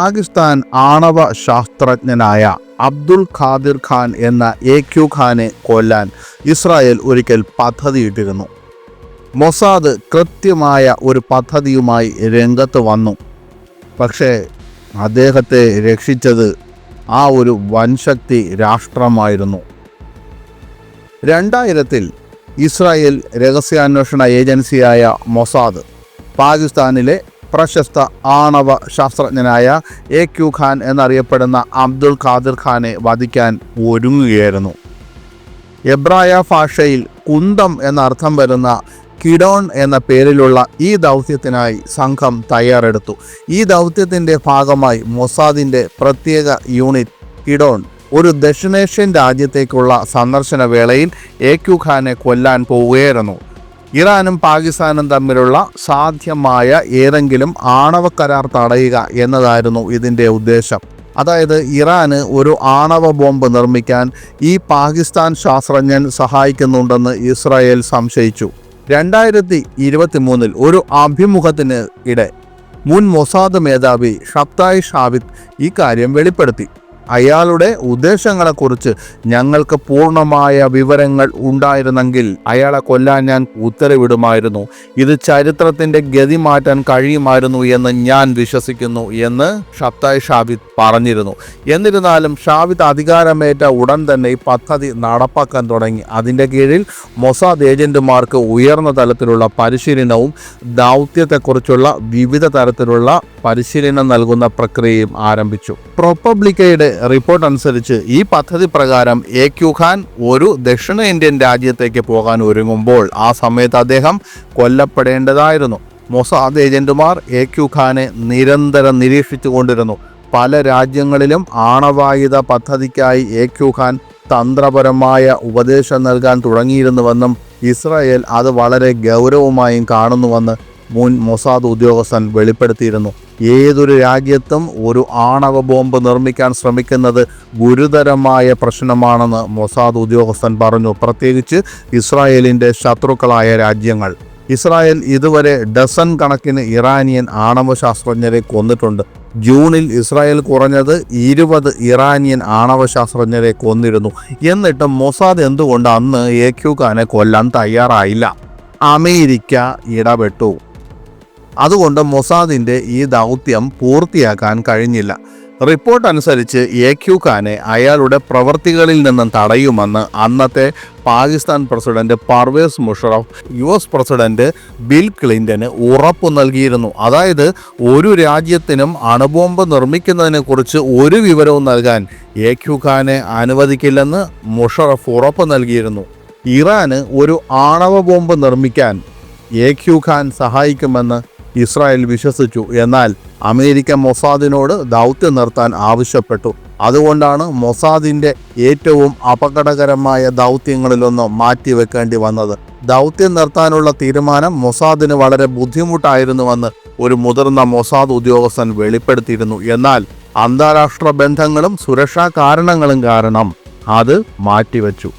പാകിസ്ഥാൻ ആണവ ശാസ്ത്രജ്ഞനായ അബ്ദുൽ ഖാദിർ ഖാൻ എന്ന AQ ഖാനെ കൊല്ലാൻ ഇസ്രായേൽ ഒരിക്കൽ പദ്ധതിയിട്ടിരുന്നു. മൊസാദ് കൃത്യമായ ഒരു പദ്ധതിയുമായി രംഗത്ത് വന്നു. പക്ഷേ അദ്ദേഹത്തെ രക്ഷിച്ചത് ആ ഒരു വൻശക്തി രാഷ്ട്രമായിരുന്നു. 2000-ൽ ഇസ്രായേൽ രഹസ്യാന്വേഷണ ഏജൻസിയായ മൊസാദ് പാകിസ്ഥാനിലെ പ്രശസ്ത ആണവ ശാസ്ത്രജ്ഞനായ AQ ഖാൻ എന്നറിയപ്പെടുന്ന അബ്ദുൽ ഖാദിർ ഖാനെ വധിക്കാൻ ഒരുങ്ങുകയായിരുന്നു. എബ്രായ ഭാഷയിൽ കുന്തം എന്നർത്ഥം വരുന്ന കിഡോൺ എന്ന പേരിലുള്ള ഈ ദൗത്യത്തിനായി സംഘം തയ്യാറെടുത്തു. ഈ ദൗത്യത്തിൻ്റെ ഭാഗമായി മൊസാദിൻ്റെ പ്രത്യേക യൂണിറ്റ് കിഡോൺ ഒരു ദക്ഷിണേഷ്യൻ രാജ്യത്തേക്കുള്ള സന്ദർശന വേളയിൽ AQ ഖാനെ കൊല്ലാൻ പോവുകയായിരുന്നു. ഇറാനും പാകിസ്ഥാനും തമ്മിലുള്ള സാധ്യമായ ഏതെങ്കിലും ആണവ കരാർ തടയുക എന്നതായിരുന്നു ഇതിൻ്റെ ഉദ്ദേശം. അതായത് ഇറാന് ഒരു ആണവ ബോംബ് നിർമ്മിക്കാൻ ഈ പാകിസ്ഥാൻ ശാസ്ത്രജ്ഞൻ സഹായിക്കുന്നുണ്ടെന്ന് ഇസ്രായേൽ സംശയിച്ചു. 2023-ൽ ഒരു അഭിമുഖത്തിന് ഇടെ മുൻ മൊസാദ് മേധാവി ഷബ്തായ് ഷാവിദ് ഈ കാര്യം വെളിപ്പെടുത്തി. അയാളുടെ ഉദ്ദേശങ്ങളെക്കുറിച്ച് ഞങ്ങൾക്ക് പൂർണ്ണമായ വിവരങ്ങൾ ഉണ്ടായിരുന്നെങ്കിൽ അയാളെ കൊല്ലാൻ ഞാൻ ഉത്തരവിടുമായിരുന്നു. ഇത് ചരിത്രത്തിൻ്റെ ഗതി മാറ്റാൻ കഴിയുമായിരുന്നു എന്ന് ഞാൻ വിശ്വസിക്കുന്നു എന്ന് ഷബ്തായ് ഷാവിദ് പറഞ്ഞിരുന്നു. എന്നിരുന്നാലും ഷാവിദ് അധികാരമേറ്റ ഉടൻ തന്നെ ഈ പദ്ധതി നടപ്പാക്കാൻ തുടങ്ങി. അതിൻ്റെ കീഴിൽ മൊസാദ് ഏജന്റുമാർക്ക് ഉയർന്ന തലത്തിലുള്ള പരിശീലനവും ദൗത്യത്തെക്കുറിച്ചുള്ള വിവിധ തരത്തിലുള്ള പരിശീലനം നൽകുന്ന പ്രക്രിയയും ആരംഭിച്ചു. പ്രൊപ്പബ്ലിക്കയുടെ റിപ്പോർട്ട് അനുസരിച്ച് ഈ പദ്ധതി പ്രകാരം AQ ഖാൻ ഒരു ദക്ഷിണേന്ത്യൻ രാജ്യത്തേക്ക് പോകാൻ ഒരുങ്ങുമ്പോൾ ആ സമയത്ത് അദ്ദേഹം കൊല്ലപ്പെടേണ്ടതായിരുന്നു. മൊസാദ് ഏജന്റുമാർ AQ ഖാനെ നിരന്തരം നിരീക്ഷിച്ചു കൊണ്ടിരുന്നു. പല രാജ്യങ്ങളിലും ആണവായുധ പദ്ധതിക്കായി AQ ഖാൻ തന്ത്രപരമായ ഉപദേശം നൽകാൻ തുടങ്ങിയിരുന്നുവെന്നും ഇസ്രായേൽ അത് വളരെ ഗൗരവമായും കാണുന്നുവെന്ന് മുൻ മൊസാദ് ഉദ്യോഗസ്ഥൻ വെളിപ്പെടുത്തിയിരുന്നു. ഏതൊരു രാജ്യത്തും ഒരു ആണവ ബോംബ് നിർമ്മിക്കാൻ ശ്രമിക്കുന്നത് ഗുരുതരമായ പ്രശ്നമാണെന്ന് മൊസാദ് ഉദ്യോഗസ്ഥൻ പറഞ്ഞു. പ്രത്യേകിച്ച് ഇസ്രായേലിൻ്റെ ശത്രുക്കളായ രാജ്യങ്ങൾ. ഇസ്രായേൽ ഇതുവരെ ഡസൻ കണക്കിന് ഇറാനിയൻ ആണവ ശാസ്ത്രജ്ഞരെ കൊന്നിട്ടുണ്ട്. ജൂണിൽ ഇസ്രായേൽ കുറഞ്ഞത് 20 ഇറാനിയൻ ആണവ ശാസ്ത്രജ്ഞരെ കൊന്നിരുന്നു. എന്നിട്ട് മൊസാദ് എന്തുകൊണ്ട് അന്ന് AQ ഖാനെ കൊല്ലാൻ തയ്യാറായില്ല? അമേരിക്ക ഇടപെട്ടു. അതുകൊണ്ട് മൊസാദിൻ്റെ ഈ ദൗത്യം പൂർത്തിയാക്കാൻ കഴിഞ്ഞില്ല. റിപ്പോർട്ട് അനുസരിച്ച് AQ ഖാനെ അയാളുടെ പ്രവൃത്തികളിൽ നിന്നും തടയുമെന്ന് അന്നത്തെ Pakistan president Pervez Musharraf US president Bill ക്ലിൻ്റന് ഉറപ്പു നൽകിയിരുന്നു. അതായത് ഒരു രാജ്യത്തിനും അണുബോംബ് നിർമ്മിക്കുന്നതിനെക്കുറിച്ച് ഒരു വിവരവും നൽകാൻ AQ ഖാനെ അനുവദിക്കില്ലെന്ന് മുഷറഫ് ഉറപ്പു നൽകിയിരുന്നു. ഇറാന് ഒരു ആണവ ബോംബ് നിർമ്മിക്കാൻ AQ ഖാൻ സഹായിക്കുമെന്ന് ഇസ്രായേൽ വിശ്വസിച്ചു. എന്നാൽ അമേരിക്ക മൊസാദിനോട് ദൗത്യം നിർത്താൻ ആവശ്യപ്പെട്ടു. അതുകൊണ്ടാണ് മൊസാദിൻ്റെ ഏറ്റവും അപകടകരമായ ദൗത്യങ്ങളിലൊന്ന് മാറ്റിവെക്കേണ്ടി വന്നത്. ദൗത്യം നിർത്താനുള്ള തീരുമാനം മൊസാദിന് വളരെ ബുദ്ധിമുട്ടായിരുന്നുവെന്ന് ഒരു മുതിർന്ന മൊസാദ് ഉദ്യോഗസ്ഥൻ വെളിപ്പെടുത്തിയിരുന്നു. എന്നാൽ അന്താരാഷ്ട്ര ബന്ധങ്ങളും സുരക്ഷാ കാരണങ്ങളും കാരണം അത് മാറ്റിവെച്ചു.